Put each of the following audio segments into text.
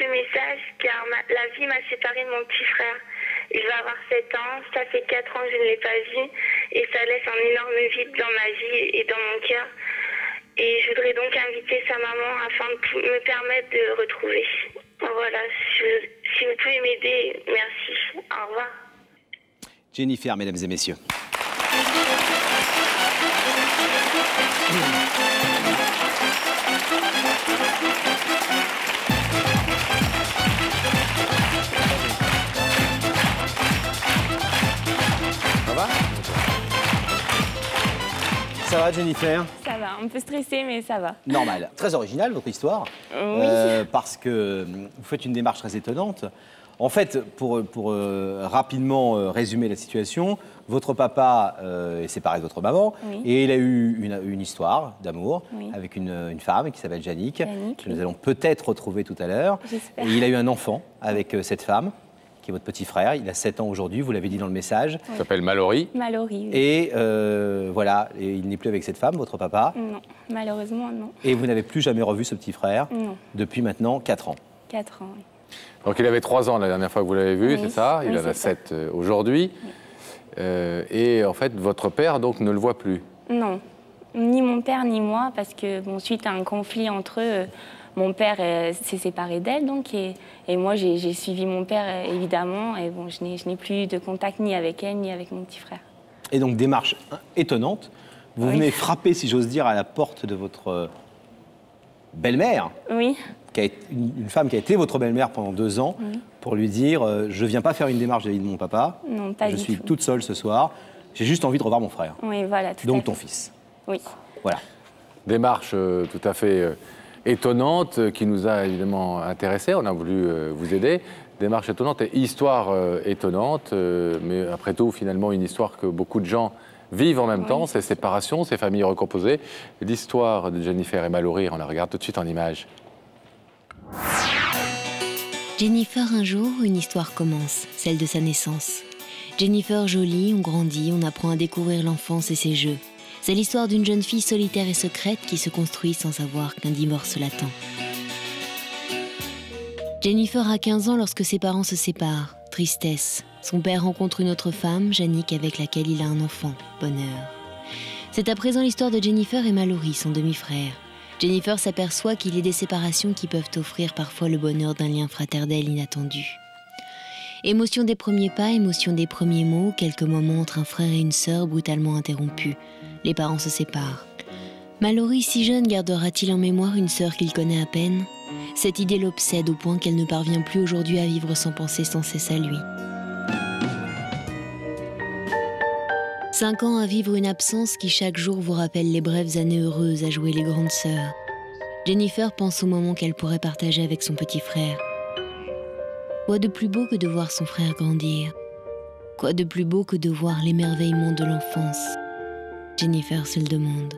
ce message car la vie m'a séparée de mon petit frère. Il va avoir 7 ans, ça fait 4 ans que je ne l'ai pas vu et ça laisse un énorme vide dans ma vie et dans mon cœur. Et je voudrais donc inviter sa maman afin de me permettre de le retrouver. Voilà, si vous pouvez m'aider, merci. Au revoir. Jennifer, mesdames et messieurs. Ça va? Ça va, Jennifer? Ça va, un peu stressée, mais ça va. Normal. Très originale, votre histoire. Oui. Parce que vous faites une démarche très étonnante. En fait, pour rapidement résumer la situation, votre papa est séparé de votre maman et il a eu une histoire d'amour avec une femme qui s'appelle Yannick, que nous allons peut-être retrouver tout à l'heure. Et il a eu un enfant avec cette femme, qui est votre petit frère. Il a 7 ans aujourd'hui, vous l'avez dit dans le message. Il s'appelle Mallory. Mallory, oui. Et voilà, et il n'est plus avec cette femme, votre papa. Non, malheureusement, non. Et vous n'avez plus jamais revu ce petit frère depuis maintenant 4 ans. 4 ans, oui. Donc il avait 3 ans la dernière fois que vous l'avez vu, c'est ça? Il en a 7 aujourd'hui. Et en fait, votre père donc ne le voit plus? Non, ni mon père ni moi, parce que bon, suite à un conflit entre eux, mon père s'est séparé d'elle, donc, et moi j'ai suivi mon père évidemment, et bon, je n'ai plus de contact ni avec elle ni avec mon petit frère. Et donc démarche étonnante, vous venez frapper, si j'ose dire, à la porte de votre belle-mère. Oui. Une femme qui a été votre belle-mère pendant 2 ans, pour lui dire je ne viens pas faire une démarche vis-à-vis de mon papa, non, pas je du suis tout. toute seule ce soir, j'ai juste envie de revoir mon frère. Oui, voilà, tout donc à fait. ton fils. Oui. Voilà. Démarche tout à fait étonnante qui nous a évidemment intéressés, on a voulu vous aider. Démarche étonnante et histoire étonnante, mais après tout, finalement, une histoire que beaucoup de gens vivent en même temps, ces séparations, ces familles recomposées. L'histoire de Jennifer et Mallory, on la regarde tout de suite en images. Jennifer, un jour, une histoire commence, celle de sa naissance. Jennifer jolie, on grandit, on apprend à découvrir l'enfance et ses jeux. C'est l'histoire d'une jeune fille solitaire et secrète qui se construit sans savoir qu'un divorce l'attend. Jennifer a 15 ans lorsque ses parents se séparent. Tristesse. Son père rencontre une autre femme, Yannick, avec laquelle il a un enfant. Bonheur. C'est à présent l'histoire de Jennifer et Mallory, son demi-frère. Jennifer s'aperçoit qu'il y a des séparations qui peuvent offrir parfois le bonheur d'un lien fraternel inattendu. Émotion des premiers pas, émotion des premiers mots, quelques moments entre un frère et une sœur brutalement interrompus. Les parents se séparent. Mallory, si jeune, gardera-t-il en mémoire une sœur qu'il connaît à peine? Cette idée l'obsède au point qu'elle ne parvient plus aujourd'hui à vivre sans penser sans cesse à lui. 5 ans à vivre une absence qui chaque jour vous rappelle les brèves années heureuses à jouer les grandes sœurs. Jennifer pense au moment qu'elle pourrait partager avec son petit frère. Quoi de plus beau que de voir son frère grandir? Quoi de plus beau que de voir l'émerveillement de l'enfance? Jennifer se le demande.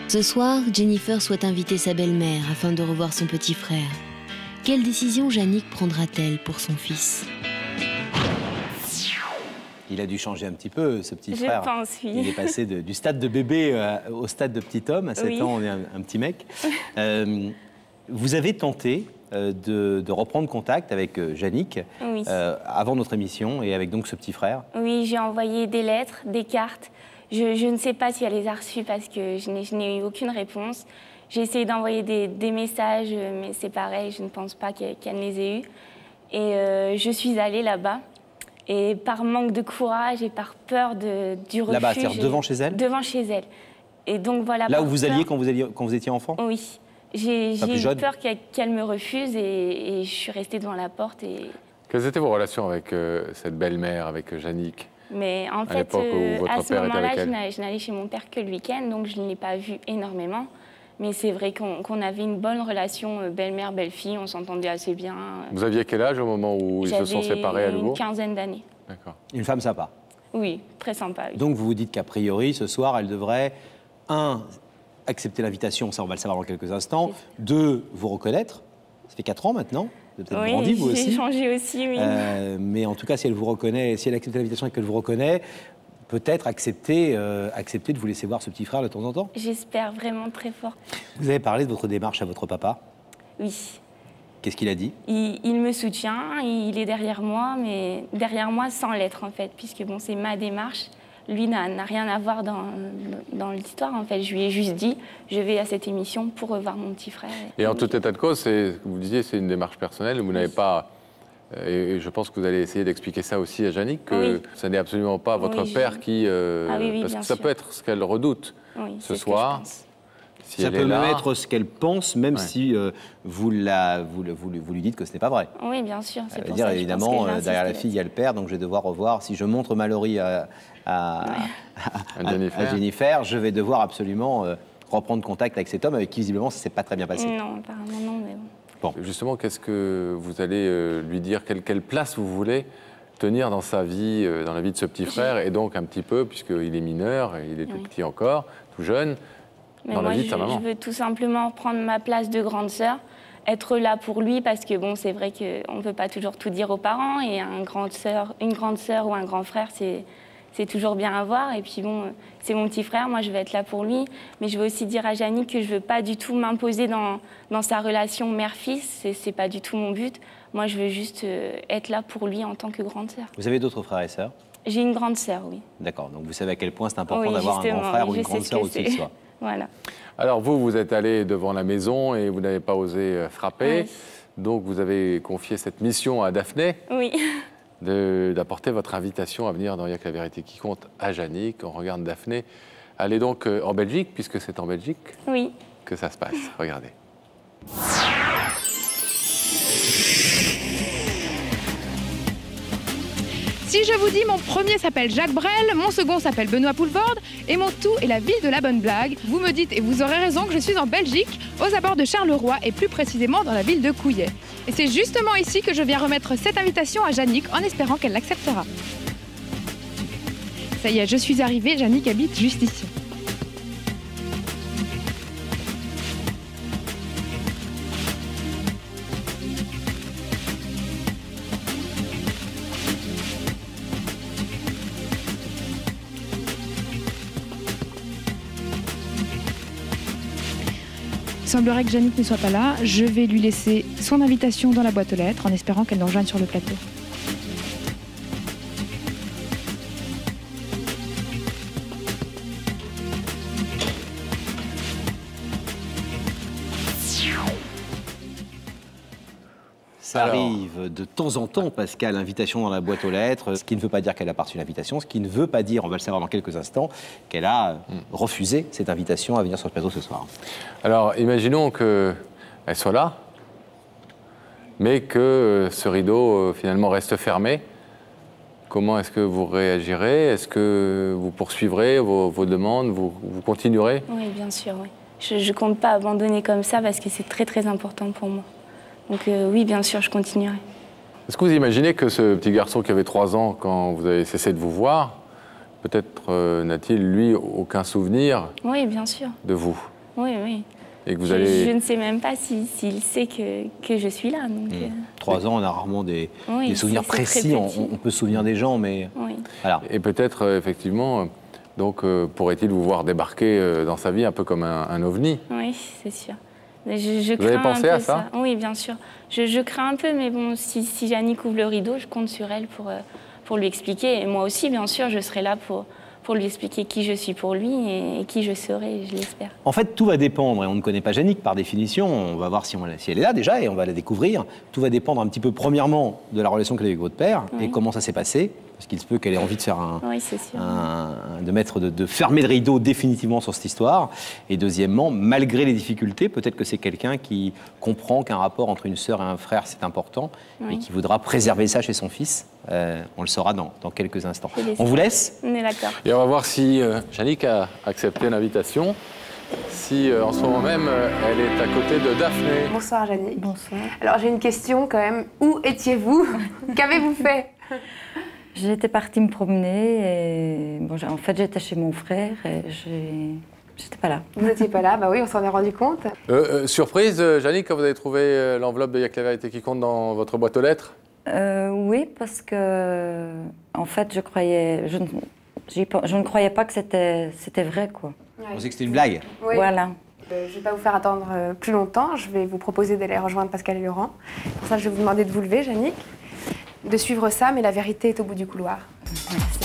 Ce soir, Jennifer souhaite inviter sa belle-mère afin de revoir son petit frère. Quelle décision Yannick prendra-t-elle pour son fils? Il a dû changer un petit peu, ce petit frère. Je pense, oui. Il est passé du stade de bébé au stade de petit homme. À 7 ans, on est un petit mec. Vous avez tenté de reprendre contact avec Yannick avant notre émission et avec donc ce petit frère. Oui, j'ai envoyé des lettres, des cartes. Je ne sais pas si elle les a reçues parce que je n'ai eu aucune réponse. J'ai essayé d'envoyer des messages, mais c'est pareil, je ne pense pas qu'elle ne les ait eus. Et je suis allée là-bas. Et par manque de courage et par peur du refus... Là-bas, c'est-à-dire devant chez elle? Devant chez elle. Et donc voilà... Là où vous alliez quand vous étiez enfant? Oui. J'ai eu peur qu'elle me refuse et je suis restée devant la porte. Quelles étaient vos relations avec cette belle-mère, avec Yannick? Mais en fait, à ce moment-là, je n'allais chez mon père que le week-end, donc je ne l'ai pas vu énormément. Mais c'est vrai qu'on avait une bonne relation belle-mère, belle-fille, on s'entendait assez bien. Vous aviez quel âge au moment où ils se sont séparés à nouveau? Une quinzaine d'années. D'accord. Une femme sympa? Oui, très sympa. Oui. Donc vous vous dites qu'a priori, ce soir, elle devrait, 1, accepter l'invitation, ça on va le savoir dans quelques instants, 2, vous reconnaître, ça fait 4 ans maintenant, vous avez peut-être grandi vous aussi. J'ai changé aussi, oui. Mais en tout cas, si elle vous reconnaît, si elle accepte l'invitation et qu'elle vous reconnaît, peut-être accepter de vous laisser voir ce petit frère de temps en temps? J'espère vraiment très fort. Vous avez parlé de votre démarche à votre papa? Oui. Qu'est-ce qu'il a dit? Il me soutient, il est derrière moi, mais derrière moi sans l'être en fait, puisque bon, c'est ma démarche. Lui n'a rien à voir dans l'histoire en fait. Je lui ai juste dit, je vais à cette émission pour revoir mon petit frère. Et en tout état de cause, vous disiez, c'est une démarche personnelle. Vous n'avez pas... Et je pense que vous allez essayer d'expliquer ça aussi à Yannick, que ce n'est absolument pas votre père qui... parce que ça peut être ce qu'elle redoute ce soir. Si ça peut même être ce qu'elle pense, même si vous lui dites que ce n'est pas vrai. Oui, bien sûr. C'est pour dire, ça évidemment, derrière la fille, il y a le père, donc je vais devoir revoir. Si je montre Mallory à Jennifer, je vais devoir absolument reprendre contact avec cet homme avec qui, visiblement, ça ne s'est pas très bien passé. Non, apparemment non, mais bon. Justement, qu'est-ce que vous allez lui dire? Quelle place vous voulez tenir dans sa vie, dans la vie de ce petit frère, et donc un petit peu, puisqu'il est mineur, et il est tout petit encore, tout jeune, mais dans moi, la vie de sa maman? Je veux tout simplement prendre ma place de grande sœur, être là pour lui, parce que bon, c'est vrai qu'on ne peut pas toujours tout dire aux parents, et une grande sœur ou un grand frère, c'est toujours bien à voir. Et puis bon, c'est mon petit frère, moi je vais être là pour lui. Mais je veux aussi dire à Yannick que je ne veux pas du tout m'imposer dans sa relation mère-fils. C'est pas du tout mon but. Moi je veux juste être là pour lui en tant que grande sœur. Vous avez d'autres frères et sœurs? J'ai une grande sœur, oui. D'accord, donc vous savez à quel point c'est important d'avoir un grand frère ou une grande sœur au-dessus de soi. Voilà. Alors vous êtes allé devant la maison et vous n'avez pas osé frapper. Oui. Donc vous avez confié cette mission à Daphné. Oui. D'apporter votre invitation à venir dans Il y a que la vérité qui compte à Yannick. On regarde Daphné. Elle est donc en Belgique, puisque c'est en Belgique que ça se passe. Regardez. Si je vous dis, mon premier s'appelle Jacques Brel, mon second s'appelle Benoît Poulvorde, et mon tout est la ville de la bonne blague, vous me dites, et vous aurez raison, que je suis en Belgique, aux abords de Charleroi, et plus précisément dans la ville de Couillet. Et c'est justement ici que je viens remettre cette invitation à Yannick, en espérant qu'elle l'acceptera. Ça y est, je suis arrivée, Yannick habite juste ici. Il semblerait que Yannick ne soit pas là. Je vais lui laisser son invitation dans la boîte aux lettres en espérant qu'elle nous rejoigne sur le plateau. Ça arrive de temps en temps, Pascal, l'invitation dans la boîte aux lettres, ce qui ne veut pas dire qu'elle a pas reçu l'invitation, ce qui ne veut pas dire, on va le savoir dans quelques instants, qu'elle a refusé cette invitation à venir sur le plateau ce soir. Alors, imaginons qu'elle soit là, mais que ce rideau, finalement, reste fermé. Comment est-ce que vous réagirez? Est-ce que vous poursuivrez vos demandes? Vous continuerez? Oui, bien sûr, oui. Je ne compte pas abandonner comme ça parce que c'est très, très important pour moi. Donc oui, bien sûr, je continuerai. Est-ce que vous imaginez que ce petit garçon qui avait 3 ans quand vous avez cessé de vous voir, peut-être n'a-t-il, lui, aucun souvenir bien sûr. De vous? Oui, oui. Et que vous allez... Je ne sais même pas s'il sait que je suis là. Donc, 3 ans, on a rarement des souvenirs précis. On peut se souvenir des gens, mais... Oui. Voilà. Et peut-être, effectivement, donc, pourrait-il vous voir débarquer dans sa vie un peu comme un ovni? Oui, c'est sûr. Vous avez pensé à ça? Oui, bien sûr. Je crains un peu, mais bon, si Yannick ouvre le rideau, je compte sur elle pour lui expliquer. Et moi aussi, bien sûr, je serai là pour lui expliquer qui je suis pour lui et qui je serai, je l'espère. En fait, tout va dépendre, et on ne connaît pas Yannick par définition, on va voir si elle est là déjà, et on va la découvrir. Tout va dépendre un petit peu, premièrement, de la relation qu'elle a avec votre père, et comment ça s'est passé, parce qu'il se peut qu'elle ait envie de faire de fermer le rideau définitivement sur cette histoire. Et deuxièmement, malgré les difficultés, peut-être que c'est quelqu'un qui comprend qu'un rapport entre une sœur et un frère, c'est important, et qui voudra préserver ça chez son fils. On le saura dans quelques instants. On vous laisse? On est d'accord. Et on va voir si Yannick a accepté l'invitation. Si en ce moment même, elle est à côté de Daphné. Bonsoir Yannick. Bonsoir. Alors j'ai une question quand même. Où étiez-vous? Qu'avez-vous fait? J'étais partie me promener et bon, en fait j'étais chez mon frère et j'étais pas là. Vous n'étiez pas là? Bah oui, on s'en est rendu compte. Surprise, Yannick, quand vous avez trouvé l'enveloppe de Il y a que la vérité qui compte dans votre boîte aux lettres? Oui, parce que en fait je croyais, Je ne croyais pas que c'était vrai, quoi. On pensait que c'était une blague. Oui. Voilà. Je ne vais pas vous faire attendre plus longtemps. Je vais vous proposer d'aller rejoindre Pascal et Laurent. Pour ça, je vais vous demander de vous lever, Yannick, de suivre ça, mais la vérité est au bout du couloir. Merci.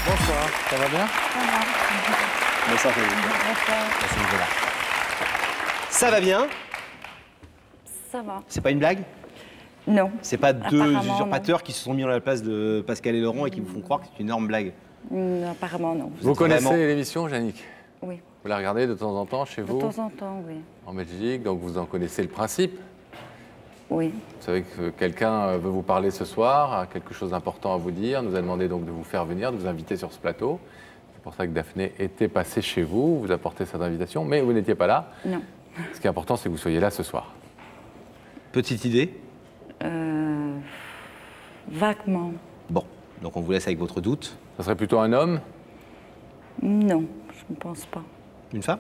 Bonsoir, ça va bien? Bonsoir. Ça va bien? Ça va. C'est pas une blague? Non. C'est pas deux Apparemment, usurpateurs qui se sont mis à la place de Pascal et Laurent et qui vous font croire que c'est une énorme blague? Apparemment, non. Vous connaissez vraiment- l'émission, Yannick? Oui. Vous la regardez de temps en temps chez De vous? temps en temps, oui. En Belgique, donc vous en connaissez le principe. Oui. Vous savez que quelqu'un veut vous parler ce soir, a quelque chose d'important à vous dire, nous a demandé donc de vous faire venir, de vous inviter sur ce plateau. C'est pour ça que Daphné était passée chez vous, vous apportez cette invitation, mais vous n'étiez pas là. Non. Ce qui est important, c'est que vous soyez là ce soir. Petite idée? Vaguement. Bon, donc on vous laisse avec votre doute. Ça serait plutôt un homme? Non, je ne pense pas. Une femme?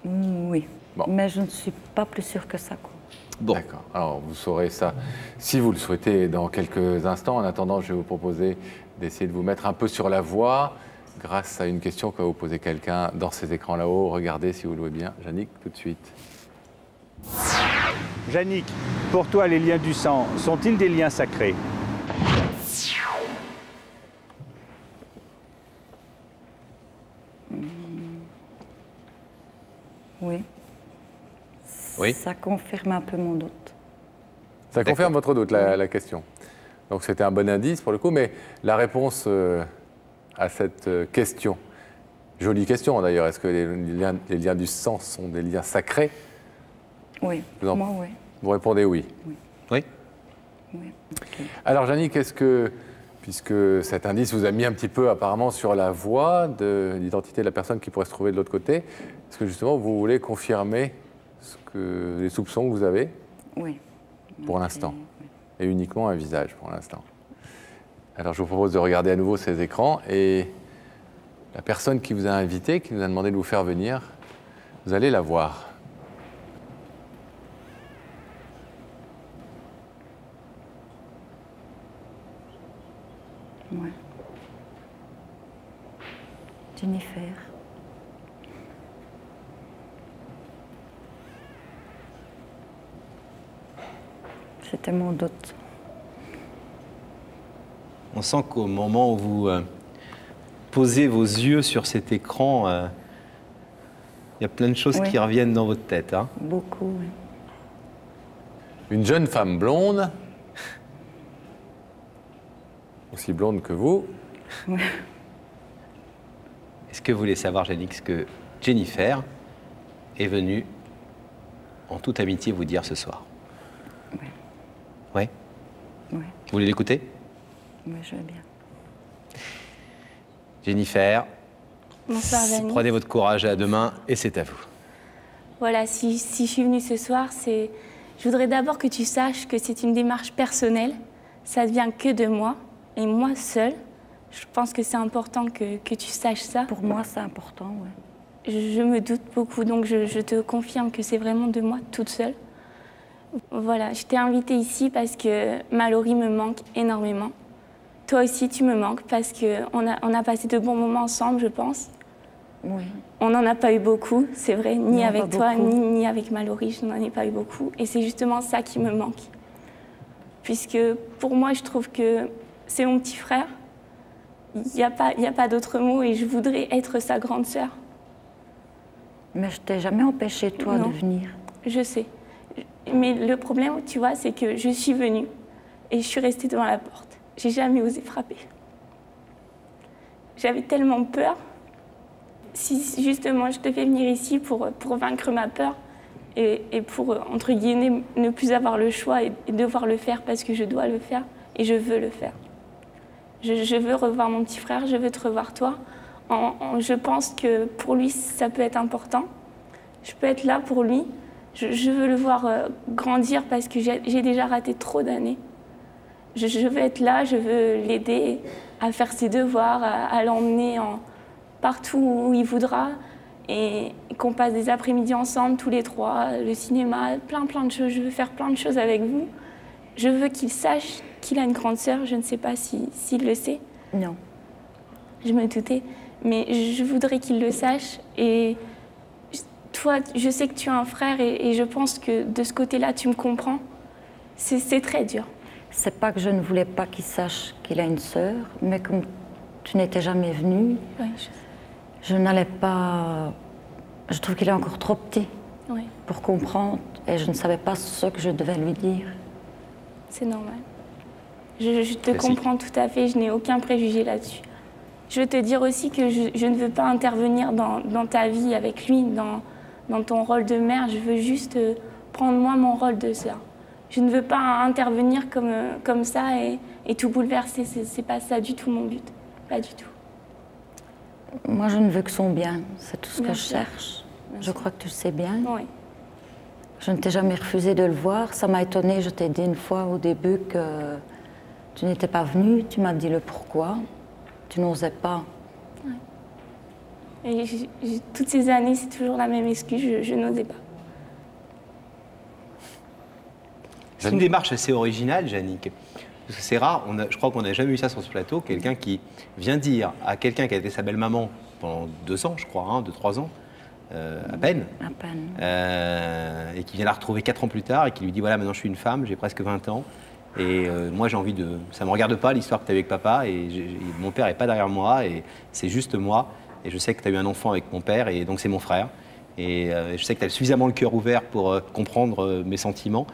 Oui. Bon. Mais je ne suis pas plus sûre que ça, quoi. Bon. D'accord. Alors, vous saurez ça, si vous le souhaitez, dans quelques instants. En attendant, je vais vous proposer d'essayer de vous mettre un peu sur la voie grâce à une question que va vous poser quelqu'un dans ces écrans là-haut. Regardez si vous le voyez bien. Yannick, tout de suite. Yannick, pour toi, les liens du sang sont-ils des liens sacrés? Oui. Oui. Ça confirme un peu mon doute. Ça D'accord. confirme votre doute, la question. Donc, c'était un bon indice pour le coup, mais la réponse à cette question, jolie question d'ailleurs, est-ce que les liens du sang sont des liens sacrés? Oui. Vous en- Moi, oui. Vous répondez oui. Oui. Oui. Ok. Alors, Yannick, est-ce que, puisque cet indice vous a mis un petit peu apparemment sur la voie de l'identité de la personne qui pourrait se trouver de l'autre côté, est-ce que justement vous voulez confirmer les soupçons que vous avez Oui. pour Ok, l'instant, oui. et uniquement un visage pour l'instant? Alors, je vous propose de regarder à nouveau ces écrans et la personne qui vous a invité, qui nous a demandé de vous faire venir, vous allez la voir. Ouais. Jennifer. C'était mon doute. On sent qu'au moment où vous posez vos yeux sur cet écran, il y a plein de choses Oui. qui reviennent dans votre tête. Hein. Beaucoup, oui. Une jeune femme blonde, aussi blonde que vous. Est-ce que vous voulez savoir, Yannick, ce que Jennifer est venue en toute amitié vous dire ce soir? Oui. Ouais. Oui. Vous voulez l'écouter? Oui, je veux bien. Jennifer, Bonsoir, Yannick. prenez votre courage à deux mains et c'est à vous. Voilà, si je suis venue ce soir, c'est... Je voudrais d'abord que tu saches que c'est une démarche personnelle. Ça ne vient que de moi, et moi seule. Je pense que c'est important que tu saches ça. Pour moi, c'est important, oui. Je me doute beaucoup, donc je te confirme que c'est vraiment de moi, toute seule. Voilà, je t'ai invitée ici parce que Mallory me manque énormément. Toi aussi, tu me manques parce qu'on a passé de bons moments ensemble, je pense. Oui. On n'en a pas eu beaucoup, c'est vrai, ni Non, avec pas toi, beaucoup. ni avec Mallory, je n'en ai pas eu beaucoup. Et c'est justement ça qui me manque. Puisque pour moi, je trouve que c'est mon petit frère. Il n'y a pas d'autre mot et je voudrais être sa grande sœur. Mais je t'ai jamais empêché, toi, Non. de venir. Je sais. Mais le problème, tu vois, c'est que je suis venue et je suis restée devant la porte. J'ai jamais osé frapper. J'avais tellement peur. Si justement je devais venir ici pour vaincre ma peur et pour, entre guillemets, ne plus avoir le choix et devoir le faire parce que je dois le faire et je veux le faire. Je veux revoir mon petit frère, je veux te revoir toi. Je pense que pour lui, ça peut être important. Je peux être là pour lui. Je veux le voir grandir parce que j'ai déjà raté trop d'années. Je veux être là, je veux l'aider à faire ses devoirs, à l'emmener partout où il voudra et qu'on passe des après-midi ensemble, tous les trois, le cinéma, plein de choses. Je veux faire plein de choses avec vous. Je veux qu'il sache qu'il a une grande sœur. Je ne sais pas s'il le sait. Non. Je me doutais. Mais je voudrais qu'il le sache. Et toi, je sais que tu as un frère et je pense que de ce côté-là, tu me comprends. C'est très dur. C'est pas que je ne voulais pas qu'il sache qu'il a une sœur, mais comme tu n'étais jamais venue, Oui, je n'allais pas... Je trouve qu'il est encore trop petit pour comprendre et je ne savais pas ce que je devais lui dire. C'est normal. Je te comprends tout à fait, je n'ai aucun préjugé là-dessus. Je veux te dire aussi que je ne veux pas intervenir dans ta vie avec lui, dans ton rôle de mère. Je veux juste prendre moi mon rôle de sœur. Je ne veux pas intervenir comme ça et tout bouleverser. C'est pas ça du tout mon but. Pas du tout. Moi, je ne veux que son bien. C'est tout ce que je sûr. cherche. Je crois que tu le sais bien. Oui. Je ne t'ai jamais refusé de le voir. Ça m'a étonnée. Je t'ai dit une fois au début que tu n'étais pas venue. Tu m'as dit le pourquoi. Tu n'osais pas. Et toutes ces années, c'est toujours la même excuse. Je n'osais pas. C'est une démarche assez originale, Yannick. Parce que c'est rare, je crois qu'on n'a jamais eu ça sur ce plateau, quelqu'un qui vient dire à quelqu'un qui a été sa belle-maman pendant 2 ans, je crois, 2-3 ans, à peine. À peine. Et qui vient la retrouver 4 ans plus tard et qui lui dit voilà, maintenant je suis une femme, j'ai presque 20 ans. Et moi j'ai envie de... Ça ne me regarde pas l'histoire que tu as avec papa et mon père n'est pas derrière moi et c'est juste moi. Et je sais que tu as eu un enfant avec mon père et donc c'est mon frère. Et je sais que tu as suffisamment le cœur ouvert pour comprendre mes sentiments.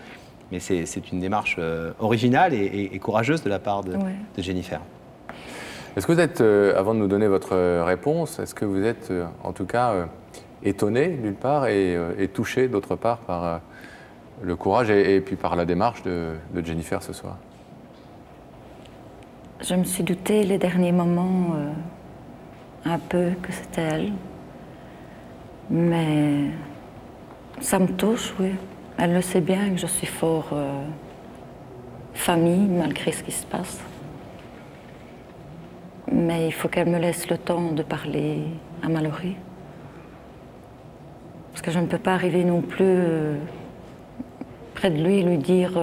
Mais c'est une démarche originale et courageuse de la part de Jennifer. Est-ce que vous êtes, avant de nous donner votre réponse, est-ce que vous êtes en tout cas étonné d'une part et touché d'autre part par le courage et puis par la démarche de Jennifer ce soir? Je me suis doutée les derniers moments un peu que c'était elle. Mais ça me touche, oui. Elle le sait bien que je suis fort famille, malgré ce qui se passe. Mais il faut qu'elle me laisse le temps de parler à Mallory. Parce que je ne peux pas arriver non plus près de lui et lui dire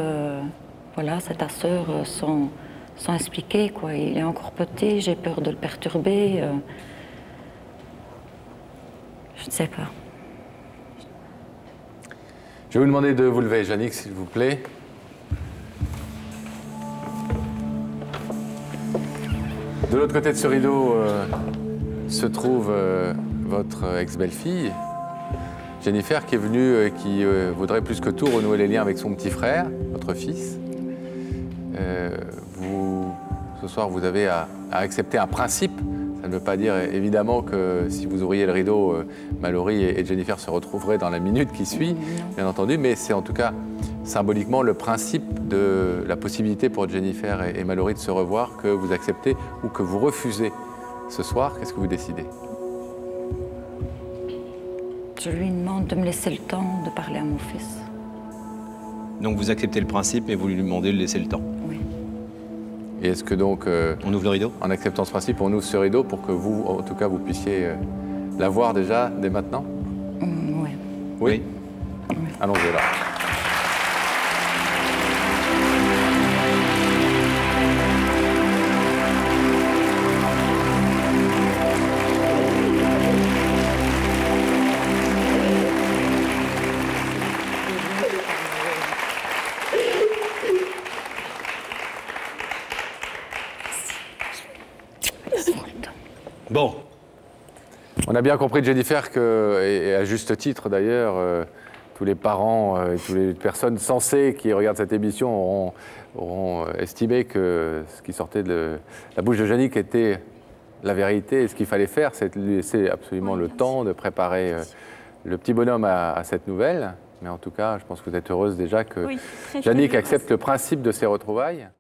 voilà, c'est ta sœur, sans expliquer, quoi. Il est encore petit, j'ai peur de le perturber. Je ne sais pas. Je vais vous demander de vous lever, Yannick, s'il vous plaît. De l'autre côté de ce rideau se trouve votre ex-belle-fille, Jennifer, qui est venue, qui voudrait plus que tout renouer les liens avec son petit frère, votre fils. Ce soir, vous avez à accepter un principe. Ça ne veut pas dire évidemment que si vous ouvriez le rideau, Mallory et Jennifer se retrouveraient dans la minute qui suit, bien entendu, mais c'est en tout cas symboliquement le principe de la possibilité pour Jennifer et Mallory de se revoir que vous acceptez ou que vous refusez ce soir. Qu'est-ce que vous décidez? Je lui demande de me laisser le temps de parler à mon fils. Donc vous acceptez le principe mais vous lui demandez de laisser le temps? Oui. Et est-ce que donc, on ouvre le rideau? En acceptant ce principe, on ouvre ce rideau pour que vous, en tout cas, vous puissiez la voir déjà dès maintenant? Oui. Oui. Allons-y là. Bon. On a bien compris de Jennifer que, et à juste titre d'ailleurs, tous les parents et toutes les personnes sensées qui regardent cette émission auront estimé que ce qui sortait de la bouche de Yannick était la vérité. Et ce qu'il fallait faire, c'est de lui laisser absolument le temps de préparer le petit bonhomme à cette nouvelle. Mais en tout cas, je pense que vous êtes heureuse déjà que Yannick accepte le principe de ces retrouvailles.